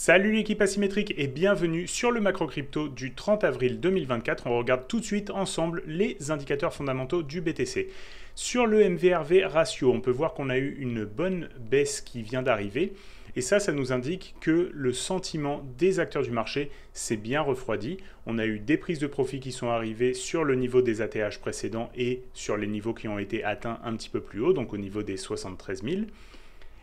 Salut l'équipe asymétrique et bienvenue sur le macro crypto du 30 avril 2024. On regarde tout de suite ensemble les indicateurs fondamentaux du BTC. Sur le MVRV ratio, on peut voir qu'on a eu une bonne baisse qui vient d'arriver. Et ça nous indique que le sentiment des acteurs du marché s'est bien refroidi. On a eu des prises de profit qui sont arrivées sur le niveau des ATH précédents et sur les niveaux qui ont été atteints un petit peu plus haut, donc au niveau des 73 000.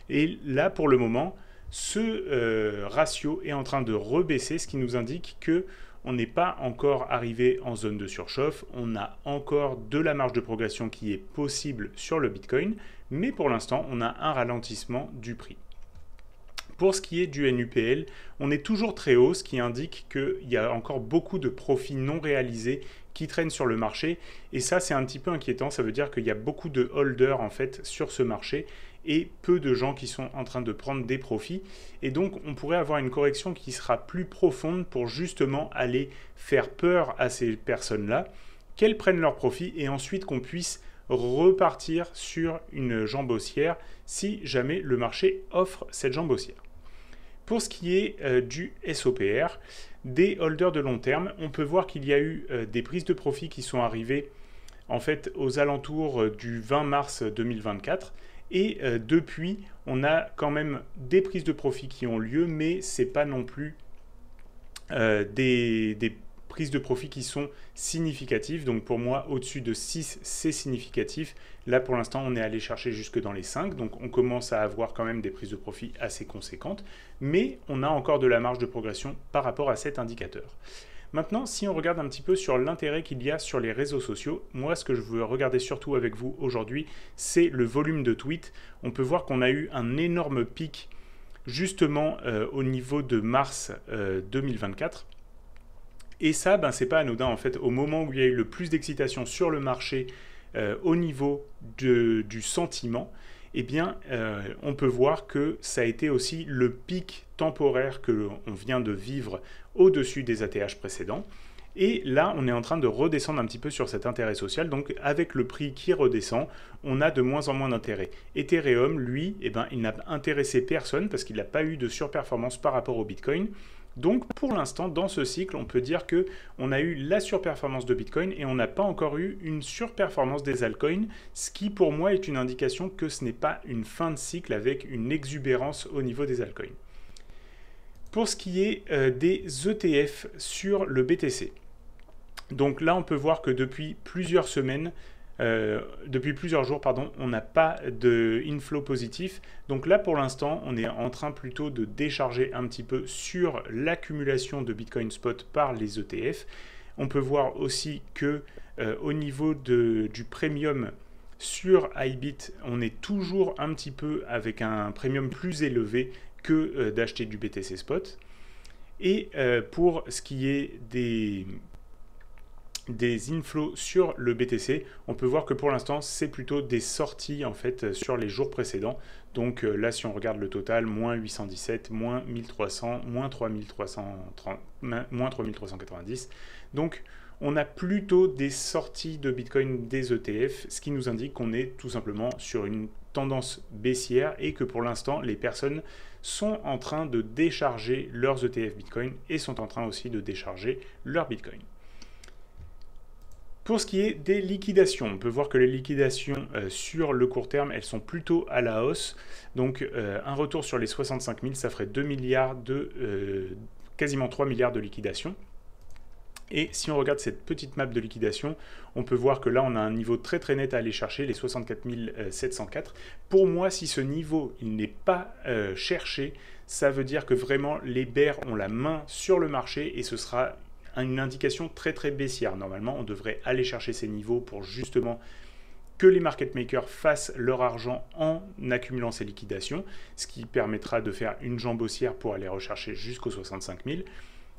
Et là, pour le moment, ce ratio est en train de rebaisser, ce qui nous indique qu'on n'est pas encore arrivé en zone de surchauffe. On a encore de la marge de progression qui est possible sur le Bitcoin, mais pour l'instant, on a un ralentissement du prix. Pour ce qui est du NUPL, on est toujours très haut, ce qui indique qu'il y a encore beaucoup de profits non réalisés qui traînent sur le marché. Et ça, c'est un petit peu inquiétant. Ça veut dire qu'il y a beaucoup de holders en fait sur ce marché et peu de gens qui sont en train de prendre des profits. Et donc, on pourrait avoir une correction qui sera plus profonde pour justement aller faire peur à ces personnes-là, qu'elles prennent leurs profits et ensuite qu'on puisse repartir sur une jambe haussière si jamais le marché offre cette jambe haussière. Pour ce qui est du SOPR, des holders de long terme, on peut voir qu'il y a eu des prises de profit qui sont arrivées en fait aux alentours du 20 mars 2024. Et depuis, on a quand même des prises de profit qui ont lieu, mais ce n'est pas non plus des prises de profit qui sont significatives. Donc pour moi, au-dessus de 6, c'est significatif. Là, pour l'instant, on est allé chercher jusque dans les 5. Donc on commence à avoir quand même des prises de profit assez conséquentes. Mais on a encore de la marge de progression par rapport à cet indicateur. Maintenant, si on regarde un petit peu sur l'intérêt qu'il y a sur les réseaux sociaux, moi, ce que je veux regarder surtout avec vous aujourd'hui, c'est le volume de tweets. On peut voir qu'on a eu un énorme pic justement au niveau de mars 2024. Et ça, c'est pas anodin en fait. Au moment où il y a eu le plus d'excitation sur le marché au niveau du sentiment, eh bien, on peut voir que ça a été aussi le pic temporaire que l'on vient de vivre au-dessus des ATH précédents. Et là, on est en train de redescendre un petit peu sur cet intérêt social. Donc, avec le prix qui redescend, on a de moins en moins d'intérêt. Ethereum, lui, il n'a intéressé personne parce qu'il n'a pas eu de surperformance par rapport au Bitcoin. Donc, pour l'instant, dans ce cycle, on peut dire qu'on a eu la surperformance de Bitcoin et on n'a pas encore eu une surperformance des altcoins, ce qui, pour moi, est une indication que ce n'est pas une fin de cycle avec une exubérance au niveau des altcoins. Pour ce qui est des ETF sur le BTC, donc là, on peut voir que depuis plusieurs semaines, depuis plusieurs jours, on n'a pas de inflow positif. Donc là, pour l'instant, on est en train plutôt de décharger un petit peu sur l'accumulation de Bitcoin Spot par les ETF. On peut voir aussi que au niveau du premium sur iBit, on est toujours un petit peu avec un premium plus élevé que d'acheter du BTC Spot. Et pour ce qui est des inflows sur le BTC, on peut voir que pour l'instant, c'est plutôt des sorties en fait sur les jours précédents. Donc là, si on regarde le total, moins 817, moins 1300, moins 3330, moins 3390. Donc, on a plutôt des sorties de Bitcoin des ETF, ce qui nous indique qu'on est tout simplement sur une tendance baissière et que pour l'instant, les personnes sont en train de décharger leurs ETF Bitcoin et sont en train aussi de décharger leur Bitcoin. Pour ce qui est des liquidations, on peut voir que les liquidations sur le court terme, elles sont plutôt à la hausse. Donc un retour sur les 65 000, ça ferait 2 milliards quasiment 3 milliards de liquidations. Et si on regarde cette petite map de liquidation, on peut voir que là, on a un niveau très très net à aller chercher, les 64 704. Pour moi, si ce niveau il n'est pas cherché, ça veut dire que vraiment les bears ont la main sur le marché et ce sera une indication très très baissière. Normalement, on devrait aller chercher ces niveaux pour justement que les market makers fassent leur argent en accumulant ces liquidations, ce qui permettra de faire une jambe haussière pour aller rechercher jusqu'aux 65 000.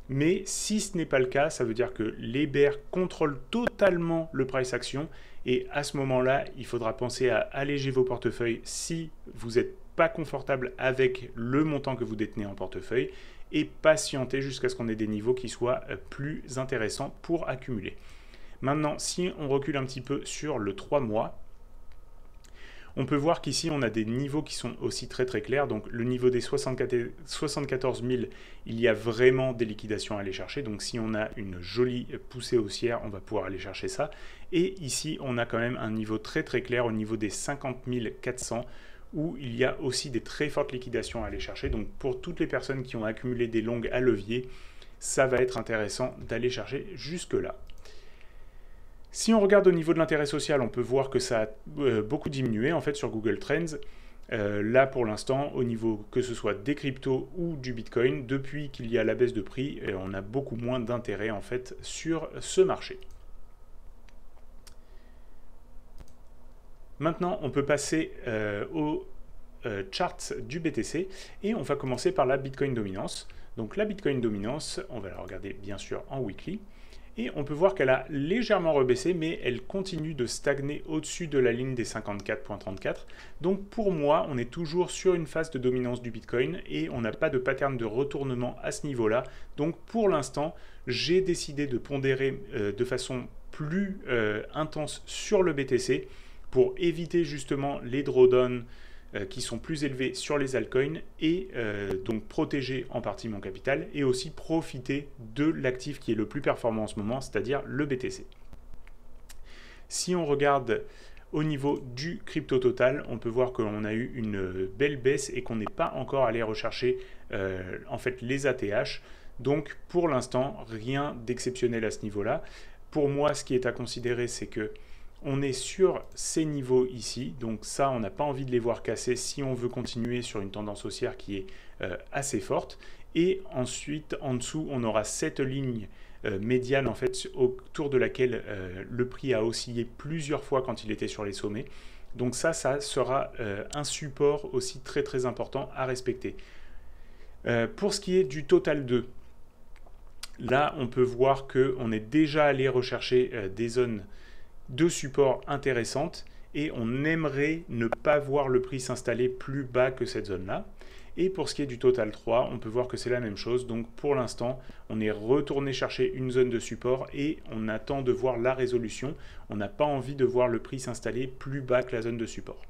Mais si ce n'est pas le cas, ça veut dire que les bears contrôlent totalement le price action et à ce moment-là, il faudra penser à alléger vos portefeuilles si vous n'êtes pas confortable avec le montant que vous détenez en portefeuille et patienter jusqu'à ce qu'on ait des niveaux qui soient plus intéressants pour accumuler. Maintenant, si on recule un petit peu sur le 3 mois, On peut voir qu'ici, on a des niveaux qui sont aussi très très clairs. Donc le niveau des 74 000, il y a vraiment des liquidations à aller chercher. Donc si on a une jolie poussée haussière, on va pouvoir aller chercher ça. Et ici, on a quand même un niveau très très clair au niveau des 50 400, où il y a aussi des très fortes liquidations à aller chercher. Donc pour toutes les personnes qui ont accumulé des longues à levier, ça va être intéressant d'aller chercher jusque là. Si on regarde au niveau de l'intérêt social, on peut voir que ça a beaucoup diminué en fait sur Google Trends. Là pour l'instant, au niveau que ce soit des cryptos ou du Bitcoin, depuis qu'il y a la baisse de prix, on a beaucoup moins d'intérêt en fait sur ce marché. Maintenant, on peut passer aux charts du BTC et on va commencer par la Bitcoin dominance. Donc la Bitcoin dominance, on va la regarder bien sûr en weekly. Et on peut voir qu'elle a légèrement rebaissé, mais elle continue de stagner au-dessus de la ligne des 54,34. Donc pour moi, on est toujours sur une phase de dominance du Bitcoin et on n'a pas de pattern de retournement à ce niveau-là. Donc pour l'instant, j'ai décidé de pondérer de façon plus intense sur le BTC pour éviter justement les drawdowns qui sont plus élevés sur les altcoins et donc protéger en partie mon capital et aussi profiter de l'actif qui est le plus performant en ce moment, c'est-à-dire le BTC. Si on regarde au niveau du crypto total, on peut voir que l'on a eu une belle baisse et qu'on n'est pas encore allé rechercher en fait les ATH. Donc pour l'instant, rien d'exceptionnel à ce niveau-là. Pour moi, ce qui est à considérer, c'est que on est sur ces niveaux ici, donc ça, on n'a pas envie de les voir casser si on veut continuer sur une tendance haussière qui est assez forte. Et ensuite, en dessous, on aura cette ligne médiane, en fait, autour de laquelle le prix a oscillé plusieurs fois quand il était sur les sommets. Donc ça sera un support aussi très très important à respecter. Pour ce qui est du total 2, là, on peut voir qu'on est déjà allé rechercher des zones de support intéressantes et on aimerait ne pas voir le prix s'installer plus bas que cette zone-là. Et pour ce qui est du total 3, on peut voir que c'est la même chose. Donc pour l'instant, on est retourné chercher une zone de support et on attend de voir la résolution. On n'a pas envie de voir le prix s'installer plus bas que la zone de support.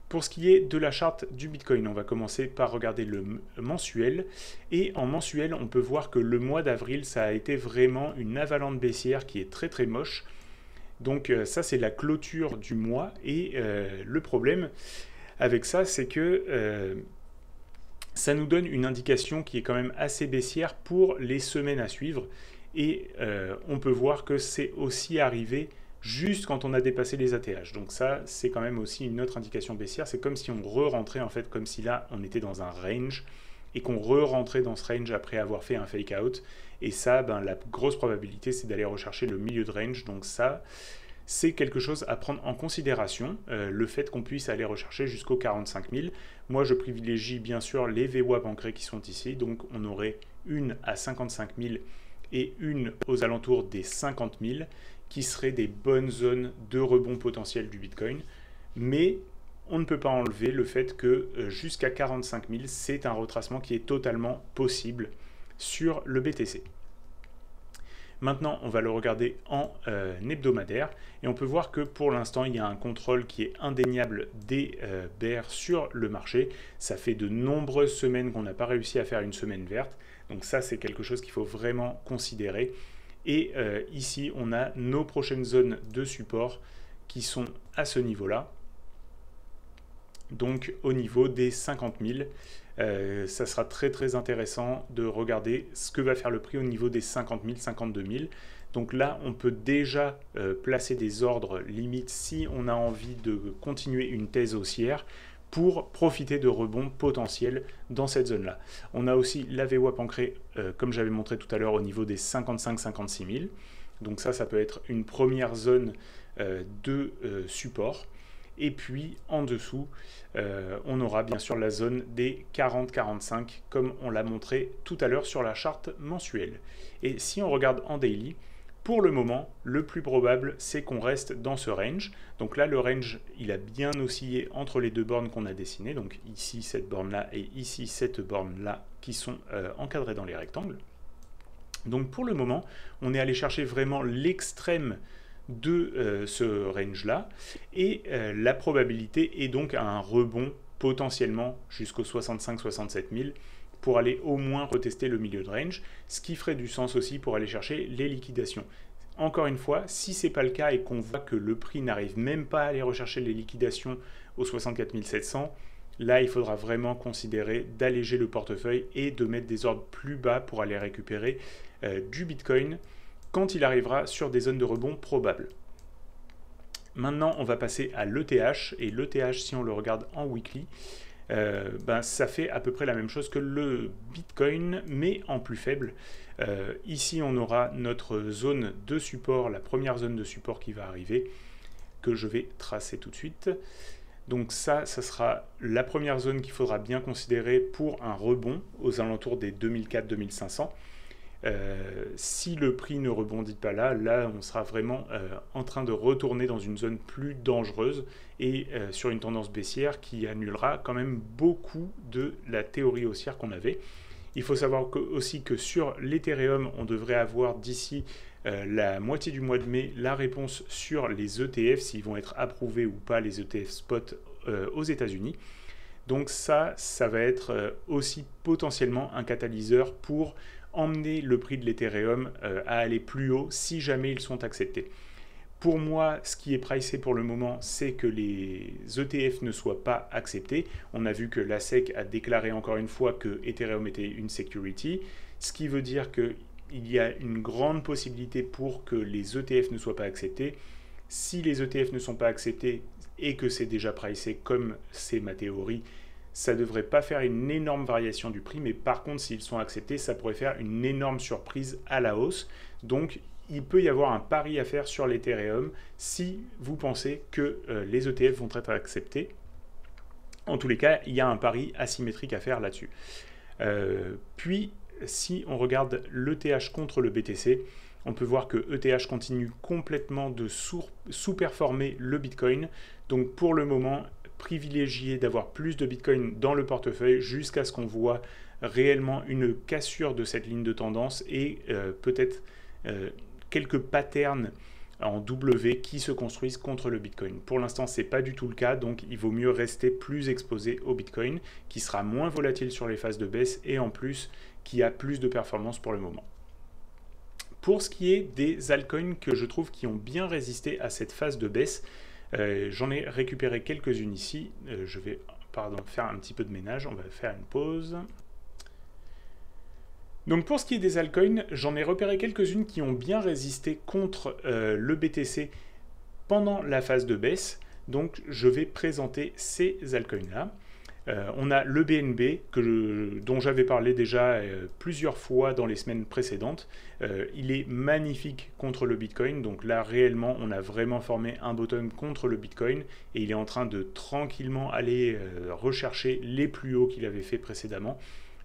Pour ce qui est de la charte du Bitcoin, on va commencer par regarder le mensuel. Et en mensuel, on peut voir que le mois d'avril, ça a été vraiment une avalanche baissière qui est très très moche. Donc ça, c'est la clôture du mois. Et le problème avec ça, c'est que ça nous donne une indication qui est quand même assez baissière pour les semaines à suivre. Et on peut voir que c'est aussi arrivé juste quand on a dépassé les ATH. Donc ça, c'est quand même aussi une autre indication baissière. C'est comme si on re-rentrait, en fait, comme si là, on était dans un range et qu'on re-rentrait dans ce range après avoir fait un fake out. Et ça, ben, la grosse probabilité, c'est d'aller rechercher le milieu de range. Donc ça, c'est quelque chose à prendre en considération, le fait qu'on puisse aller rechercher jusqu'aux 45 000. Moi, je privilégie bien sûr les VWAP ancrés qui sont ici. Donc on aurait une à 55 000 et une aux alentours des 50 000 qui seraient des bonnes zones de rebond potentiel du Bitcoin. Mais on ne peut pas enlever le fait que jusqu'à 45 000, c'est un retracement qui est totalement possible sur le BTC. Maintenant, on va le regarder en hebdomadaire et on peut voir que pour l'instant, il y a un contrôle qui est indéniable des bears sur le marché. Ça fait de nombreuses semaines qu'on n'a pas réussi à faire une semaine verte. Donc ça, c'est quelque chose qu'il faut vraiment considérer. Et ici, on a nos prochaines zones de support qui sont à ce niveau-là. Donc au niveau des 50 000, ça sera très très intéressant de regarder ce que va faire le prix au niveau des 50 000, 52 000. Donc là, on peut déjà placer des ordres limites si on a envie de continuer une thèse haussière pour profiter de rebonds potentiels dans cette zone-là. On a aussi la VWAP ancrée, comme j'avais montré tout à l'heure, au niveau des 55-56 000. Donc ça peut être une première zone de support. Et puis en dessous, on aura bien sûr la zone des 40-45 comme on l'a montré tout à l'heure sur la charte mensuelle. Et si on regarde en daily, pour le moment, le plus probable, c'est qu'on reste dans ce range. Donc là, le range, il a bien oscillé entre les deux bornes qu'on a dessinées. Donc ici, cette borne-là et ici, cette borne-là qui sont encadrées dans les rectangles. Donc pour le moment, on est allé chercher vraiment l'extrême de ce range-là, et la probabilité est donc à un rebond potentiellement jusqu'aux 65-67 000 pour aller au moins retester le milieu de range, ce qui ferait du sens aussi pour aller chercher les liquidations. Encore une fois, si ce n'est pas le cas et qu'on voit que le prix n'arrive même pas à aller rechercher les liquidations aux 64 700, là il faudra vraiment considérer d'alléger le portefeuille et de mettre des ordres plus bas pour aller récupérer du Bitcoin quand il arrivera sur des zones de rebond probables. Maintenant, on va passer à l'ETH, et l'ETH, si on le regarde en weekly, ça fait à peu près la même chose que le Bitcoin, mais en plus faible. Ici, on aura notre zone de support, la première zone de support qui va arriver, que je vais tracer tout de suite. Donc ça sera la première zone qu'il faudra bien considérer pour un rebond aux alentours des 2004-2500. Si le prix ne rebondit pas là on sera vraiment en train de retourner dans une zone plus dangereuse et sur une tendance baissière qui annulera quand même beaucoup de la théorie haussière qu'on avait. Il faut savoir aussi que sur l'Ethereum, on devrait avoir d'ici la moitié du mois de mai la réponse sur les ETF, s'ils vont être approuvés ou pas, les ETF spot aux États-Unis. Donc ça va être aussi potentiellement un catalyseur pour emmener le prix de l'Ethereum à aller plus haut si jamais ils sont acceptés. Pour moi, ce qui est pricé pour le moment, c'est que les ETF ne soient pas acceptés. On a vu que la SEC a déclaré encore une fois que Ethereum était une security, ce qui veut dire qu'il y a une grande possibilité pour que les ETF ne soient pas acceptés. Si les ETF ne sont pas acceptés et que c'est déjà pricé comme c'est ma théorie, ça ne devrait pas faire une énorme variation du prix, mais par contre, s'ils sont acceptés, ça pourrait faire une énorme surprise à la hausse. Donc, il peut y avoir un pari à faire sur l'Ethereum si vous pensez que les ETF vont être acceptés. En tous les cas, il y a un pari asymétrique à faire là-dessus. Puis, si on regarde l'ETH contre le BTC, on peut voir que ETH continue complètement de sous-performer le Bitcoin. Donc, pour le moment, privilégier d'avoir plus de Bitcoin dans le portefeuille jusqu'à ce qu'on voit réellement une cassure de cette ligne de tendance et peut-être quelques patterns en W qui se construisent contre le Bitcoin. Pour l'instant, ce n'est pas du tout le cas, donc il vaut mieux rester plus exposé au Bitcoin, qui sera moins volatile sur les phases de baisse et en plus qui a plus de performance pour le moment. Pour ce qui est des altcoins que je trouve qui ont bien résisté à cette phase de baisse, j'en ai récupéré quelques-unes ici. Je vais faire un petit peu de ménage, on va faire une pause. Donc pour ce qui est des altcoins, j'en ai repéré quelques-unes qui ont bien résisté contre le BTC pendant la phase de baisse. Donc je vais présenter ces altcoins-là. On a le BNB, dont j'avais parlé déjà plusieurs fois dans les semaines précédentes. Il est magnifique contre le Bitcoin. Donc là, réellement, on a vraiment formé un bottom contre le Bitcoin. Et il est en train de tranquillement aller rechercher les plus hauts qu'il avait fait précédemment.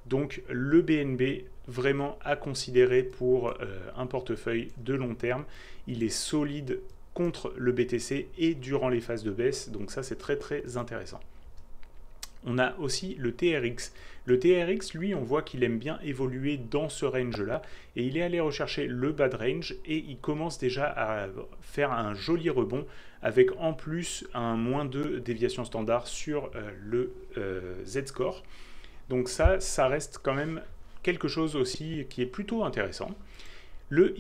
Donc le BNB, vraiment à considérer pour un portefeuille de long terme. Il est solide contre le BTC et durant les phases de baisse. Donc ça, c'est très très intéressant. On a aussi le TRX. Le TRX, lui, on voit qu'il aime bien évoluer dans ce range-là. Et il est allé rechercher le bas de range et il commence déjà à faire un joli rebond avec en plus un -2 déviation standard sur le Z-score. Donc ça reste quand même quelque chose aussi qui est plutôt intéressant. Le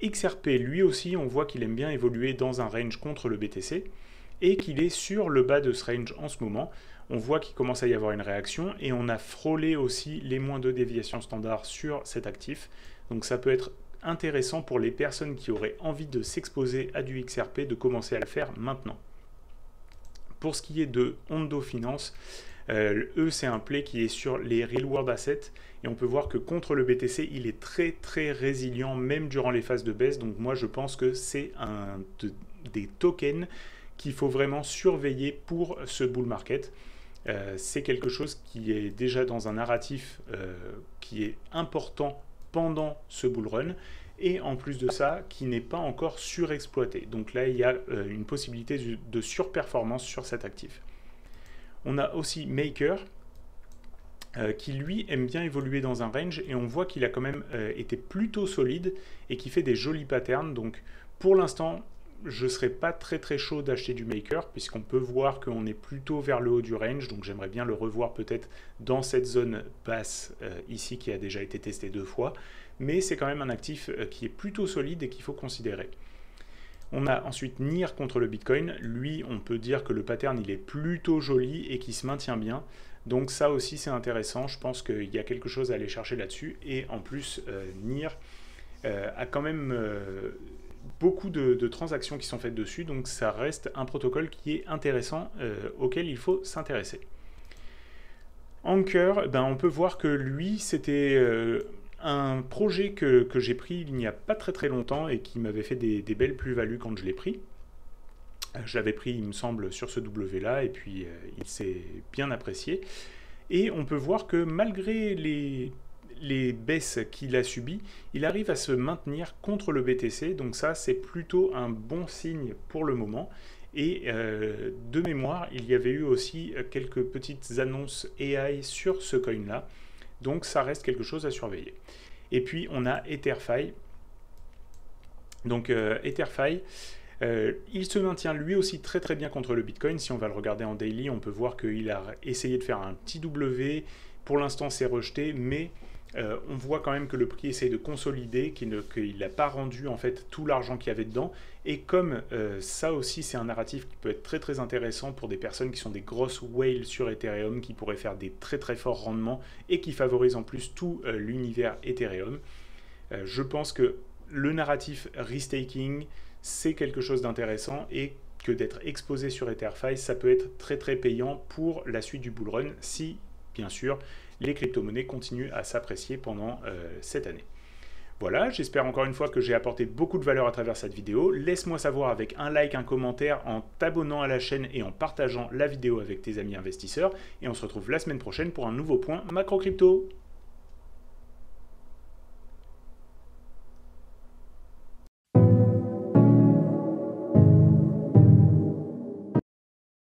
XRP, lui aussi, on voit qu'il aime bien évoluer dans un range contre le BTC et qu'il est sur le bas de ce range en ce moment. On voit qu'il commence à y avoir une réaction et on a frôlé aussi les -2 déviations standard sur cet actif. Donc ça peut être intéressant pour les personnes qui auraient envie de s'exposer à du XRP de commencer à le faire maintenant. Pour ce qui est de Ondo Finance, eux, c'est un play qui est sur les Real World Assets et on peut voir que contre le BTC, il est très très résilient même durant les phases de baisse. Donc moi, je pense que c'est des tokens qu'il faut vraiment surveiller pour ce bull market. C'est quelque chose qui est déjà dans un narratif qui est important pendant ce bull run et en plus de ça, qui n'est pas encore surexploité. Donc là, il y a une possibilité de surperformance sur cet actif. On a aussi Maker, qui lui aime bien évoluer dans un range et on voit qu'il a quand même été plutôt solide et qui fait des jolis patterns. Donc pour l'instant, je ne serais pas très chaud d'acheter du maker, puisqu'on peut voir qu'on est plutôt vers le haut du range, donc j'aimerais bien le revoir peut-être dans cette zone basse ici qui a déjà été testée 2 fois, mais c'est quand même un actif qui est plutôt solide et qu'il faut considérer. On a ensuite NIR contre le Bitcoin. Lui, on peut dire que le pattern il est plutôt joli et qui se maintient bien. Donc ça aussi c'est intéressant. Je pense qu'il y a quelque chose à aller chercher là-dessus. Et en plus, NIR a quand même beaucoup de transactions qui sont faites dessus. Donc ça reste un protocole qui est intéressant, auquel il faut s'intéresser. Anchor, on peut voir que lui, c'était un projet que j'ai pris il n'y a pas très longtemps et qui m'avait fait des belles plus-values quand je l'ai pris. Je l'avais pris, il me semble, sur ce W là, et puis il s'est bien apprécié. Et on peut voir que malgré les baisses qu'il a subies, il arrive à se maintenir contre le BTC, donc ça c'est plutôt un bon signe pour le moment. Et de mémoire, il y avait eu aussi quelques petites annonces AI sur ce coin là. Donc ça reste quelque chose à surveiller. Et puis on a EtherFi. Donc EtherFi, il se maintient lui aussi très bien contre le Bitcoin. Si on va le regarder en daily, on peut voir qu'il a essayé de faire un petit W. Pour l'instant c'est rejeté, mais on voit quand même que le prix essaye de consolider, qu'il n'a pas rendu en fait tout l'argent qu'il y avait dedans. Et comme ça aussi c'est un narratif qui peut être très intéressant pour des personnes qui sont des grosses whales sur Ethereum, qui pourraient faire des très forts rendements et qui favorisent en plus tout l'univers Ethereum. Je pense que le narratif restaking c'est quelque chose d'intéressant et que d'être exposé sur EtherFi ça peut être très payant pour la suite du bullrun si bien sûr les crypto-monnaies continuent à s'apprécier pendant cette année. Voilà, j'espère encore une fois que j'ai apporté beaucoup de valeur à travers cette vidéo. Laisse-moi savoir avec un like, un commentaire, en t'abonnant à la chaîne et en partageant la vidéo avec tes amis investisseurs. Et on se retrouve la semaine prochaine pour un nouveau point macro crypto.